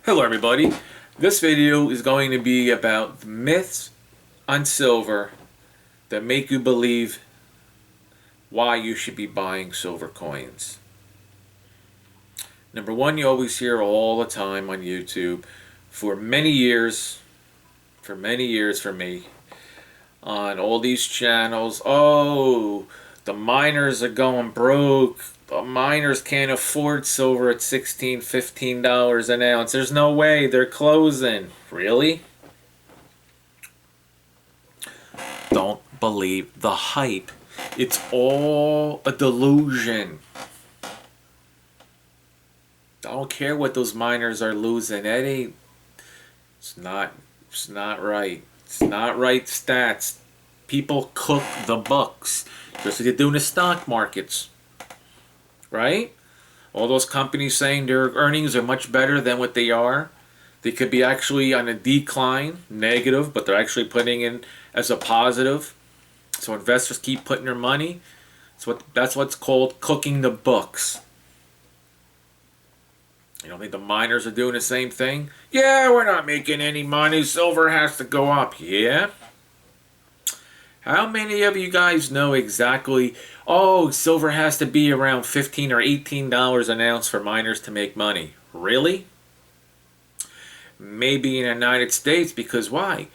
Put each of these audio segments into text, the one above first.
Hello everybody. This video is going to be about myths on silver that make you believe why you should be buying silver coins. Number one, you always hear all the time on YouTube for many years for me on all these channels. Oh, the miners are going broke. The miners can't afford silver at $16, $15 an ounce. There's no way. They're closing. Really? Don't believe the hype. It's all a delusion. I don't care what those miners are losing. That ain't. It's not right. It's not right stats. People cook the books. Just like they do in the stock markets. Right? All those companies saying their earnings are much better than what they are. They could be actually on a decline, negative, but they're actually putting in as a positive. So investors keep putting their money. That's what's called cooking the books. You don't think the miners are doing the same thing? Yeah, we're not making any money. Silver has to go up. Yeah? How many of you guys know exactly, oh, silver has to be around $15 or $18 an ounce for miners to make money? Really? Maybe in the United States, because why?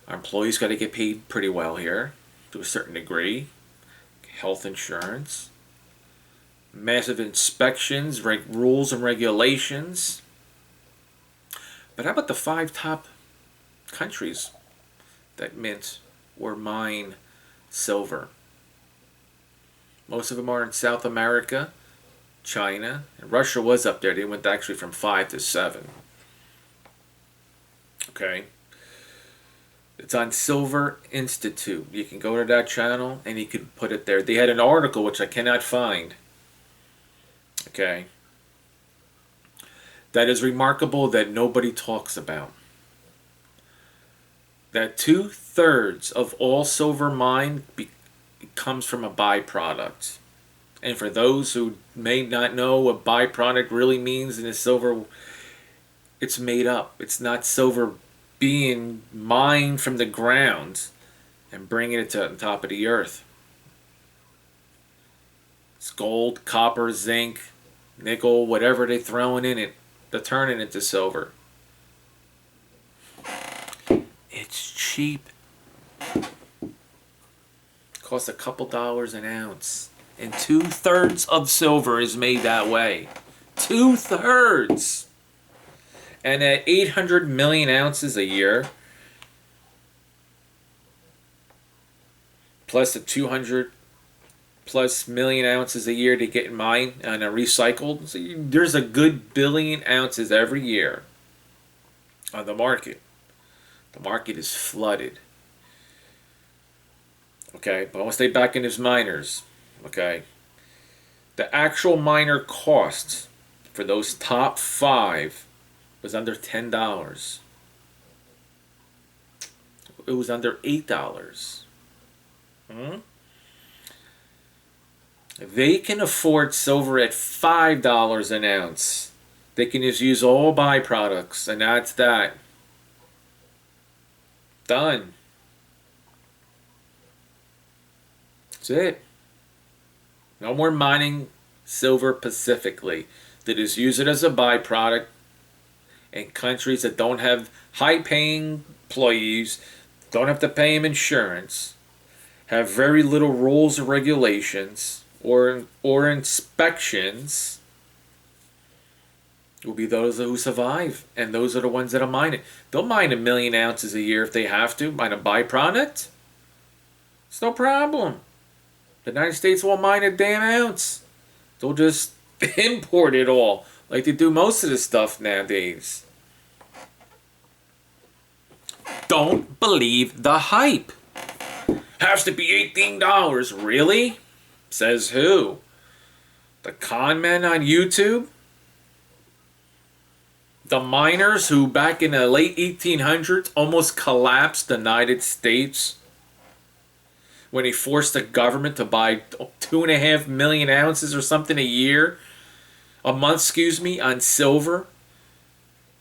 Our employees got to get paid pretty well here, to a certain degree. Health insurance. Massive inspections, rules and regulations. But how about the 5 top countries that mint or mine silver? Most of them are in South America, China, and Russia was up there. They went actually from 5 to 7. Okay. It's on Silver Institute. You can go to that channel and you can put it there. They had an article which I cannot find. Okay. That is remarkable that nobody talks about. That 2/3 of all silver mined comes from a byproduct. And for those who may not know what byproduct really means in the silver, it's made up. It's not silver being mined from the ground and bringing it to the top of the earth. It's gold, copper, zinc, nickel, whatever they're throwing in it, they're turning it into silver. It's cheap. It costs a couple dollars an ounce. And 2/3 of silver is made that way. 2/3! And at 800 million ounces a year, plus the 200 plus million ounces a year to get mined and recycled, so there's a good billion ounces every year on the market. The market is flooded. Okay, but I want to stay back in these miners. Okay, the actual miner cost for those top 5 was under $10. It was under $8. They can afford silver at $5 an ounce. They can just use all byproducts, and that's that. Done. That's it. No more mining silver pacifically. They just use it as a byproduct. In countries that don't have high-paying employees, don't have to pay them insurance, have very little rules and regulations or inspections, will be those who survive, and those are the ones that are mining. They'll mine 1 million ounces a year if they have to. Mine a byproduct. It's no problem. The United States won't mine a damn ounce. They'll just import it all, like they do most of the stuff nowadays. Don't believe the hype. Has to be $18. Really? Says who? The con men on YouTube? The miners who back in the late 1800s almost collapsed the United States when he forced the government to buy 2.5 million ounces or something a month, on silver.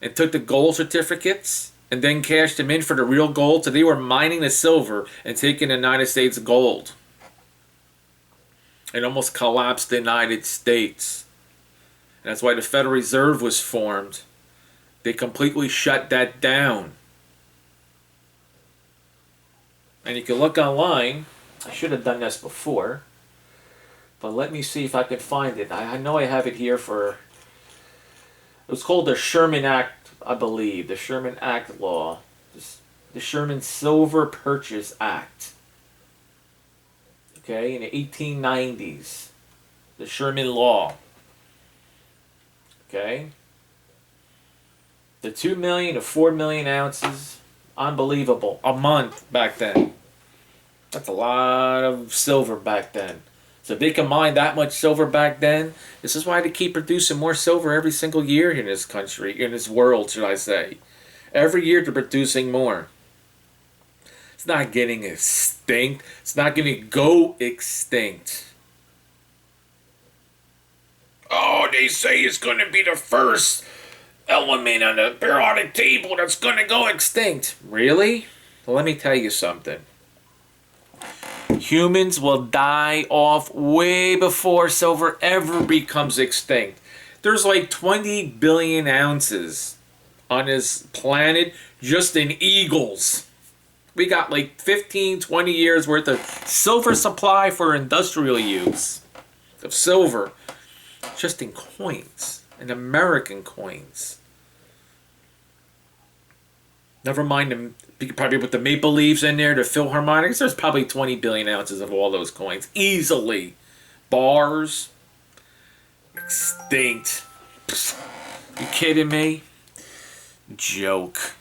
and took the gold certificates and then cashed them in for the real gold. So they were mining the silver and taking the United States gold. It almost collapsed the United States. And that's why the Federal Reserve was formed. They completely shut that down. And you can look online. I should have done this before. But let me see if I can find it. I know I have it here for... It was called the Sherman Act, I believe. The Sherman Act law. The Sherman Silver Purchase Act. Okay, in the 1890s. The Sherman Law. Okay. The 2 million to 4 million ounces. Unbelievable. A month back then. That's a lot of silver back then. So if they can mine that much silver back then, this is why they keep producing more silver every single year in this country, in this world, should I say. Every year they're producing more. It's not getting extinct. It's not going to go extinct. Oh, they say it's going to be the first element on the periodic table that's going to go extinct. Really? Well, let me tell you something. Humans will die off way before silver ever becomes extinct. There's like 20 billion ounces on this planet just in eagles. We got like 15, 20 years worth of silver supply for industrial use. Of silver. Just in coins. In American coins. Never mind them. You could probably put the maple leaves in there, the Philharmonics. There's probably 20 billion ounces of all those coins. Easily. Bars. Extinct. You kidding me? Joke.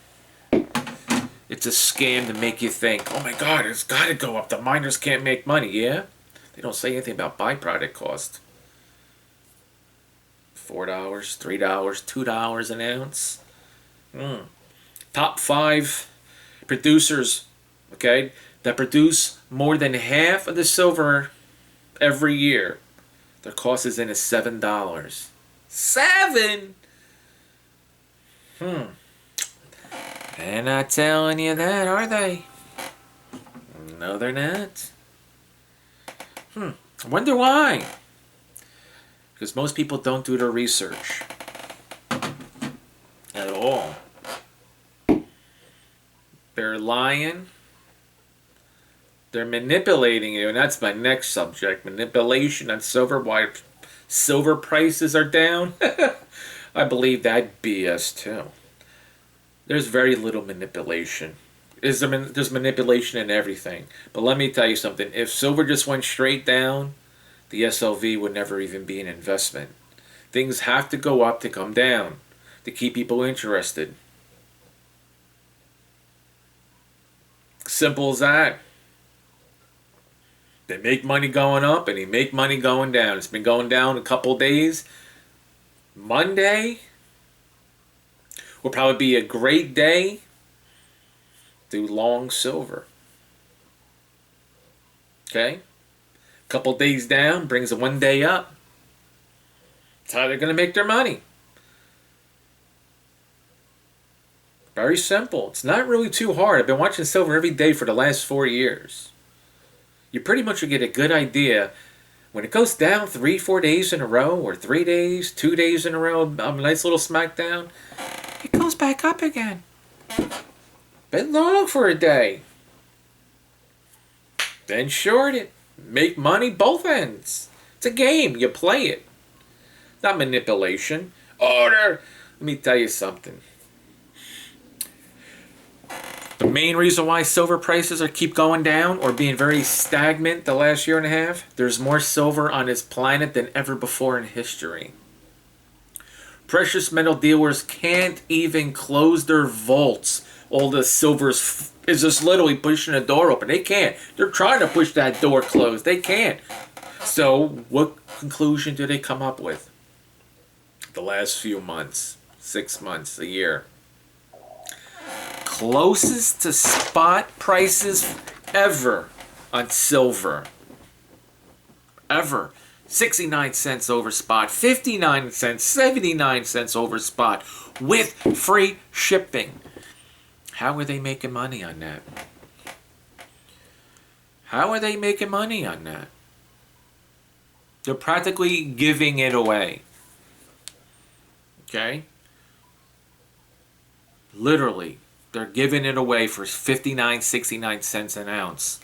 It's a scam to make you think, oh my God, it's got to go up. The miners can't make money. Yeah? They don't say anything about byproduct cost. $4, $3, $2 an ounce. Top 5 producers, okay, that produce more than half of the silver every year. Their cost is in at $7. 7? They're not telling you that, are they? No, they're not. I wonder why. Because most people don't do their research. At all. They're lying. They're manipulating you, and that's my next subject. Manipulation on silver. Why silver prices are down? I believe that BS too. There's very little manipulation. There's manipulation in everything. But let me tell you something. If silver just went straight down, the SLV would never even be an investment. Things have to go up to come down to keep people interested. Simple as that. They make money going up and they make money going down. It's been going down a couple days. Monday will probably be a great day to long silver. Okay? A couple days down brings a 1 day up. That's how they're going to make their money. Very simple. It's not really too hard. I've been watching silver every day for the last 4 years. You pretty much will get a good idea. When it goes down 3-4 days in a row, or 3 days, 2 days in a row, a nice little smackdown, it goes back up again. Been long for a day. Then short it. Make money both ends. It's a game. You play it. Not manipulation. Order. Let me tell you something. The main reason why silver prices keep going down or being very stagnant the last year and a half, there's more silver on this planet than ever before in history. Precious metal dealers can't even close their vaults. All the silver is just literally pushing the door open. They can't. They're trying to push that door closed. They can't. So what conclusion do they come up with? The last few months, 6 months, a year. Closest to spot prices ever on silver. Ever. 69 cents over spot, 59 cents, 79 cents over spot. with free shipping. How are they making money on that? How are they making money on that? They're practically giving it away. Okay? Literally, they're giving it away for 59, 69 cents an ounce.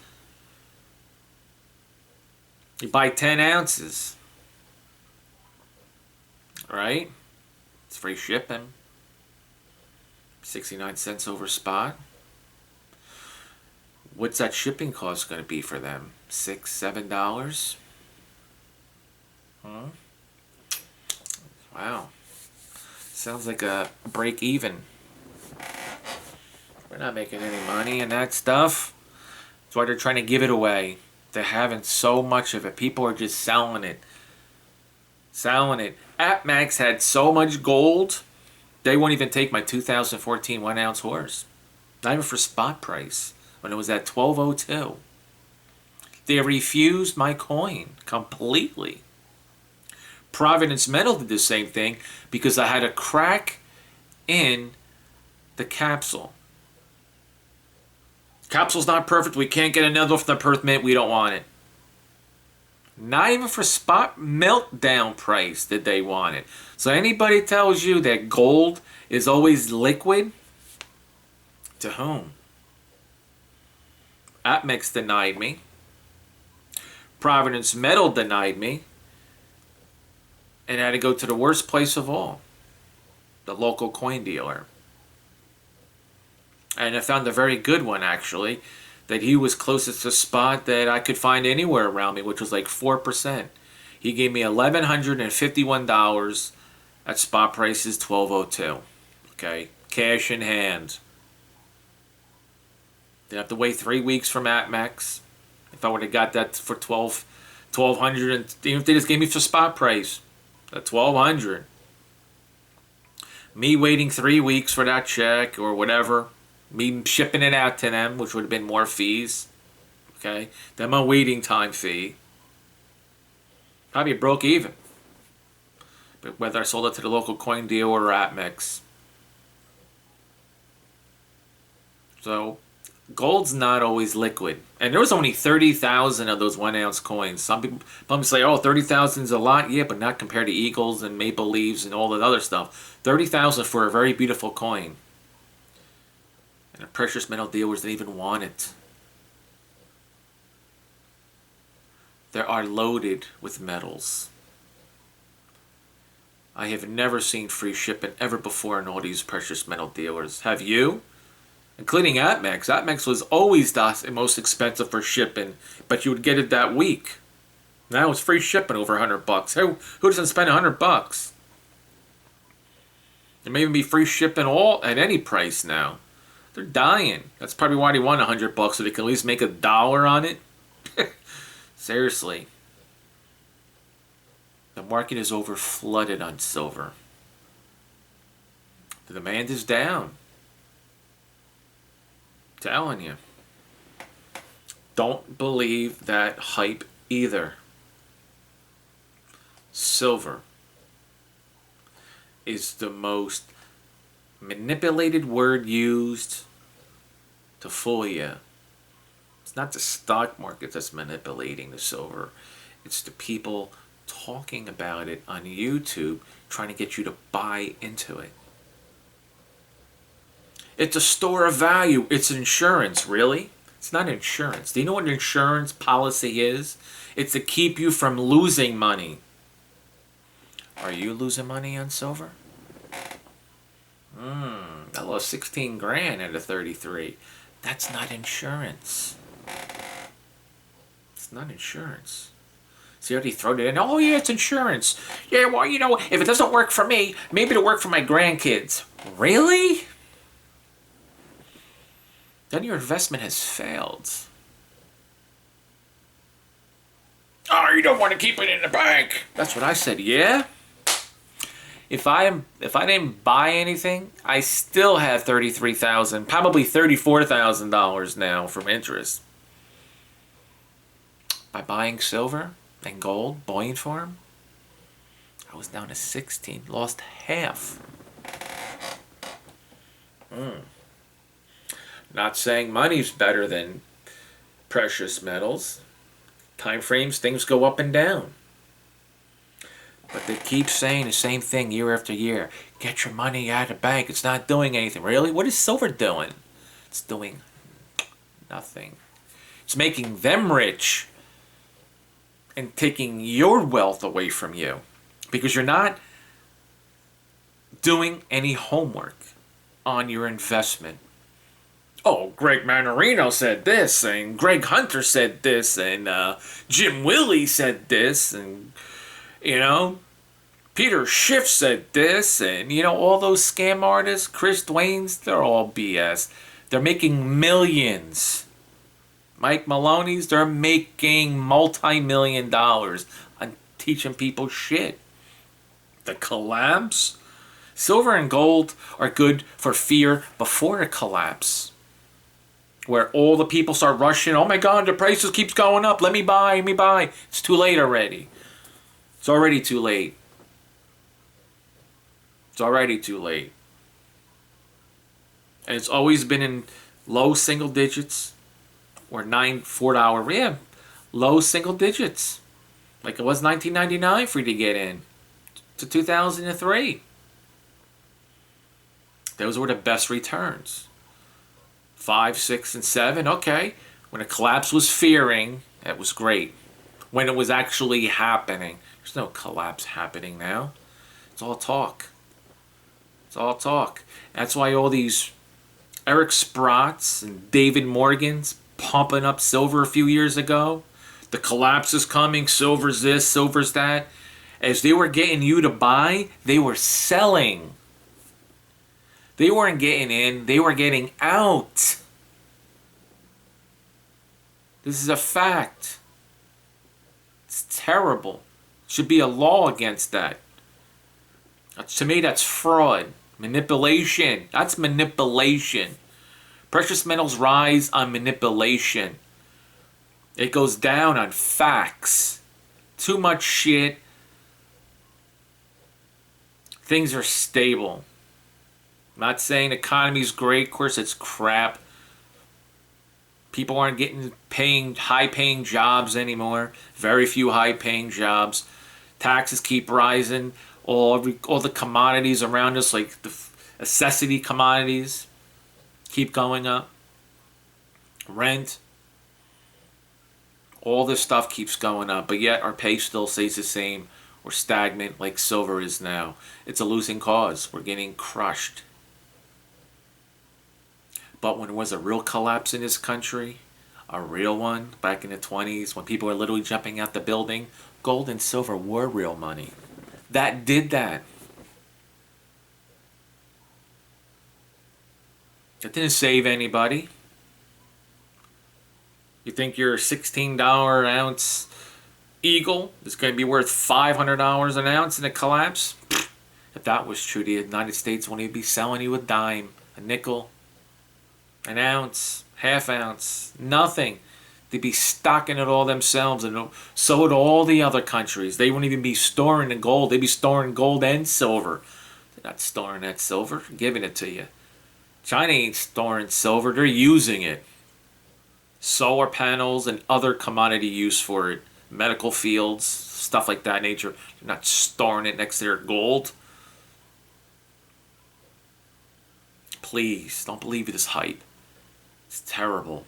You buy 10 ounces. Right? It's free shipping. 69 cents over spot. What's that shipping cost going to be for them? $6, $7? Huh? Wow. Sounds like a break even. We're not making any money in that stuff. That's why they're trying to give it away. They're having so much of it. People are just selling it. Selling it. APMEX had so much gold, they won't even take my 2014 1 ounce horse. Not even for spot price. When it was at $12.02. They refused my coin completely. Providence Metal did the same thing because I had a crack in the capsule. Capsule's not perfect. We can't get another from the Perth Mint. We don't want it. Not even for spot meltdown price did they want it. So anybody tells you that gold is always liquid, to whom? APMEX denied me. Providence Metal denied me. And I had to go to the worst place of all, the local coin dealer. And I found a very good one, actually, that he was closest to spot that I could find anywhere around me, which was like 4%. He gave me $1,151 at spot prices $12.02. Okay, cash in hand. Didn't have to wait 3 weeks from APMEX. If I would have got that for $1,200, and even if they just gave me for spot price, at $1,200. Me waiting 3 weeks for that check or whatever. Me shipping it out to them, which would have been more fees. Okay, then my waiting time fee. Probably broke even. But whether I sold it to the local coin dealer or APMEX. So gold's not always liquid. And there was only 30,000 of those 1 ounce coins. Some people say, oh, 30,000 is a lot. Yeah, but not compared to Eagles and Maple Leaves and all that other stuff. 30,000 for a very beautiful coin. And the precious metal dealers didn't even want it. They are loaded with metals. I have never seen free shipping ever before in all these precious metal dealers. Have you? Including APMEX. APMEX was always the most expensive for shipping, but you would get it that week. Now it's free shipping over $100. Who doesn't spend $100? There may even be free shipping all at any price now. They're dying. That's probably why they want $100, so they can at least make $1 on it. Seriously. The market is over flooded on silver. The demand is down. Telling you. Don't believe that hype either. Silver is the most manipulated word used to fool you. It's not the stock market that's manipulating the silver. It's the people talking about it on YouTube trying to get you to buy into it. It's a store of value. It's insurance, really? It's not insurance. Do you know what an insurance policy is? It's to keep you from losing money. Are you losing money on silver? I lost 16 grand out of 33. That's not insurance. It's not insurance. See how they throw it in? Oh, yeah, it's insurance. Yeah, well, you know, if it doesn't work for me, maybe it'll work for my grandkids. Really? Then your investment has failed. Oh, you don't want to keep it in the bank. That's what I said, yeah? If I didn't buy anything, I still have $33,000, probably $34,000 now from interest. By buying silver and gold, Bullion Farm, I was down to 16, lost half. Not saying money's better than precious metals. Time frames, things go up and down. But they keep saying the same thing year after year. Get your money out of the bank. It's not doing anything. Really? What is silver doing? It's doing nothing. It's making them rich and taking your wealth away from you because you're not doing any homework on your investment. Oh, Greg Manorino said this, and Greg Hunter said this, and Jim Willie said this, and, Peter Schiff said this, and, all those scam artists, Chris Dwayne's, they're all BS. They're making millions. Mike Maloney's, they're making multi-million dollars on teaching people shit. The collapse? Silver and gold are good for fear before a collapse. Where all the people start rushing, oh my God, the prices keeps going up, let me buy. It's too late already. It's already too late. And it's always been in low single digits or $4. Yeah, low single digits. Like it was 1999 for you to get in to 2003. Those were the best returns. 5, 6, and 7, okay. When a collapse was fearing, that was great. When it was actually happening, there's no collapse happening now. It's all talk. That's why all these Eric Sprotts and David Morgans pumping up silver a few years ago. The collapse is coming, silver's this, silver's that. As they were getting you to buy, they were selling. They weren't getting in, they were getting out. This is a fact. It's terrible. Should be a law against that. To me, that's fraud. Manipulation. That's manipulation. Precious metals rise on manipulation. It goes down on facts. Too much shit. Things are stable. I'm not saying the economy's great. Of course, it's crap. People aren't getting high-paying jobs anymore. Very few high-paying jobs. Taxes keep rising. All the commodities around us, like the necessity commodities, keep going up. Rent. All this stuff keeps going up, but yet our pay still stays the same or stagnant like silver is now. It's a losing cause. We're getting crushed. But when there was a real collapse in this country, a real one, back in the 20s, when people were literally jumping out the building, gold and silver were real money. That did that. It didn't save anybody. You think your $16 an ounce eagle is going to be worth $500 an ounce in a collapse? If that was true, the United States wouldn't even be selling you a dime, a nickel, an ounce, half ounce, nothing. They'd be stocking it all themselves, and so would all the other countries. They wouldn't even be storing the gold. They'd be storing gold and silver. They're not storing that silver, giving it to you. China ain't storing silver. They're using it. Solar panels and other commodity use for it. Medical fields, stuff like that nature. They're not storing it next to their gold. Please, don't believe this hype. It's terrible.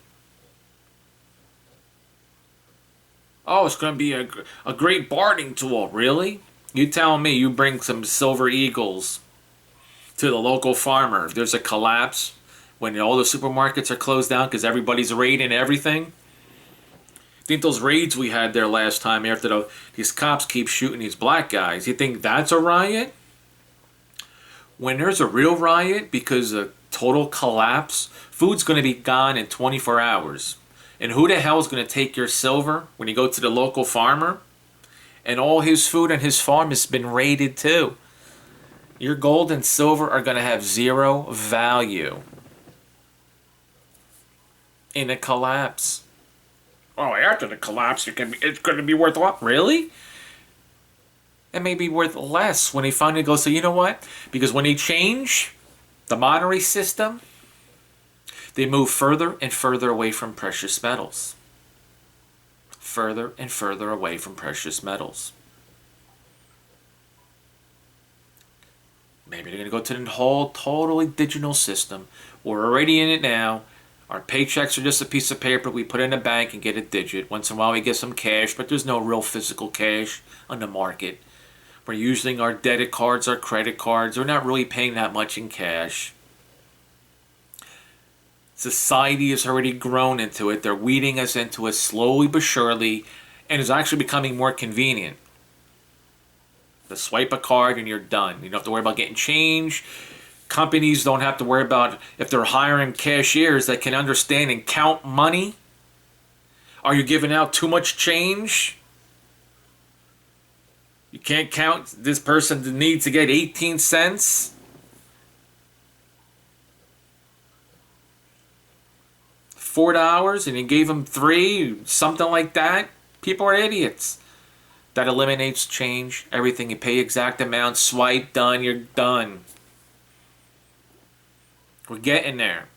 Oh, it's going to be a great bartering tool. Really? You telling me you bring some silver eagles to the local farmer. If there's a collapse, when all the supermarkets are closed down because everybody's raiding everything. Think those raids we had there last time after these cops keep shooting these black guys, you think that's a riot? When there's a real riot because of total collapse, food's going to be gone in 24 hours. And who the hell is going to take your silver when you go to the local farmer? And all his food on his farm has been raided too. Your gold and silver are going to have zero value in a collapse. Oh, after the collapse, it's going to be worth a lot. Really? It may be worth less when he finally goes, so you know what? Because when they change, The monetary system, they move further and further away from precious metals. Further and further away from precious metals. Maybe they're going to go to the whole totally digital system. We're already in it now. Our paychecks are just a piece of paper we put in a bank and get a digit. Once in a while we get some cash, but there's no real physical cash on the market. We're using our debit cards, our credit cards. We're not really paying that much in cash. Society has already grown into it. They're weeding us into it slowly but surely, and it's actually becoming more convenient. To swipe a card and you're done. You don't have to worry about getting change. Companies don't have to worry about if they're hiring cashiers that can understand and count money. Are you giving out too much change? You can't count. This person needs to get 18 cents. $4 and you gave them 3, something like that. People are idiots. That eliminates change. Everything, you pay exact amount, swipe, done, you're done. We're getting there.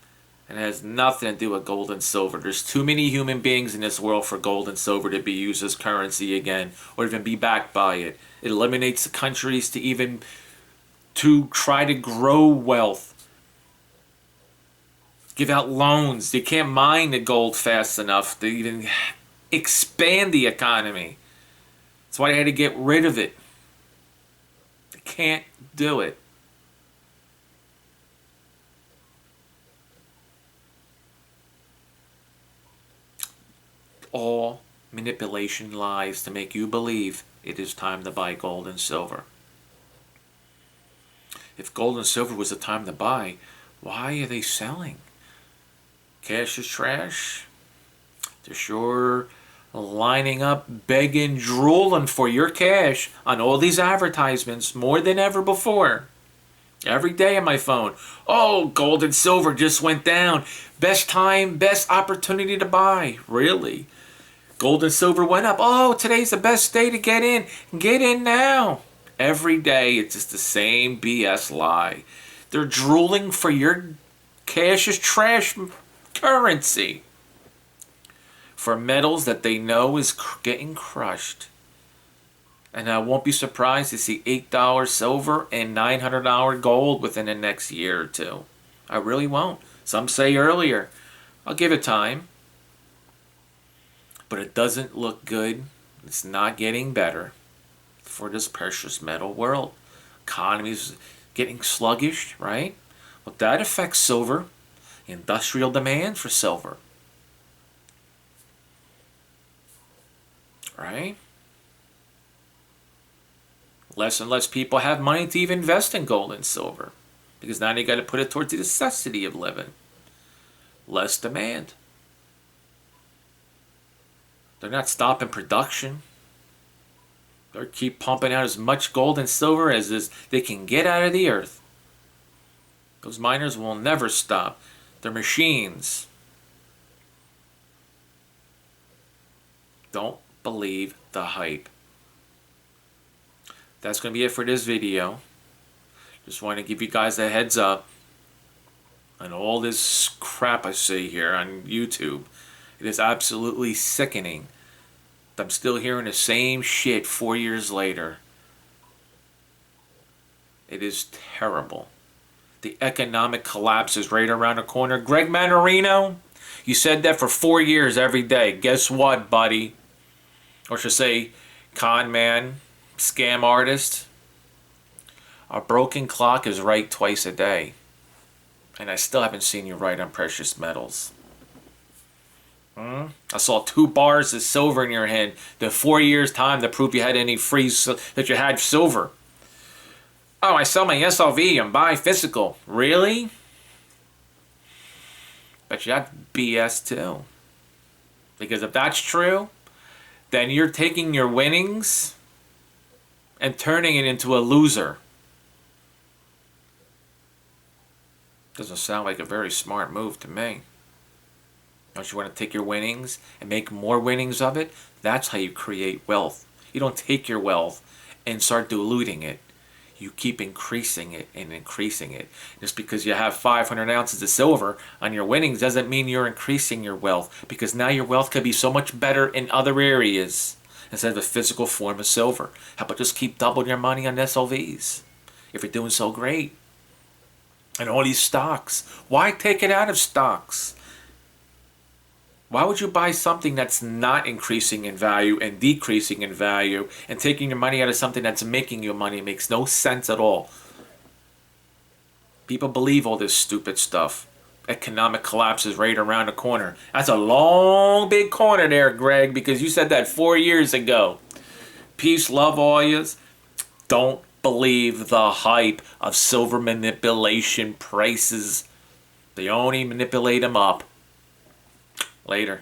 And it has nothing to do with gold and silver. There's too many human beings in this world for gold and silver to be used as currency again, or even be backed by it. It eliminates the countries to try to grow wealth. Give out loans. They can't mine the gold fast enough to even expand the economy. That's why they had to get rid of it. They can't do it. All manipulation lies to make you believe it is time to buy gold and silver. If gold and silver was the time to buy, why are they selling? Cash is trash. They're sure lining up, begging, drooling for your cash on all these advertisements more than ever before. Every day on my phone. Oh, gold and silver just went down. Best time, best opportunity to buy. Really? Gold and silver went up. Oh, today's the best day to get in. Get in now. Every day it's just the same BS lie. They're drooling for your cash is trash currency. For metals that they know is getting crushed. And I won't be surprised to see $8 silver and $900 gold within the next year or two. I really won't. Some say earlier. I'll give it time. But it doesn't look good. It's not getting better for this precious metal world. Economy's getting sluggish, right? Well, that affects silver. Industrial demand for silver. Right? Less and less people have money to even invest in gold and silver. Because now you got to put it towards the necessity of living. Less demand. They're not stopping production. They keep pumping out as much gold and silver as they can get out of the earth. Those miners will never stop. They're machines. Don't believe the hype. That's going to be it for this video. Just want to give you guys a heads up on all this crap I see here on YouTube. It is absolutely sickening. I'm still hearing the same shit 4 years later. It is terrible. The economic collapse is right around the corner. Greg Mannarino, you said that for 4 years every day. Guess what, buddy? Or should I say, con man, scam artist. A broken clock is right twice a day. And I still haven't seen you right on precious metals. I saw 2 bars of silver in your hand. The 4 years time to prove you had any free, that you had silver. Oh, I sell my SLV and buy physical. Really? But that's BS too. Because if that's true, then you're taking your winnings and turning it into a loser. Doesn't sound like a very smart move to me. Don't you want to take your winnings and make more winnings of it? That's how you create wealth. You don't take your wealth and start diluting it. You keep increasing it and increasing it. Just because you have 500 ounces of silver on your winnings doesn't mean you're increasing your wealth, because now your wealth could be so much better in other areas instead of the physical form of silver. How about just keep doubling your money on SLVs if you're doing so great? And all these stocks. Why take it out of stocks? Why would you buy something that's not increasing in value and decreasing in value, and taking your money out of something that's making you money? It makes no sense at all. People believe all this stupid stuff. Economic collapse is right around the corner. That's a long, big corner there, Greg, because you said that 4 years ago. Peace, love, all yous. Don't believe the hype of silver manipulation prices. They only manipulate them up. Later.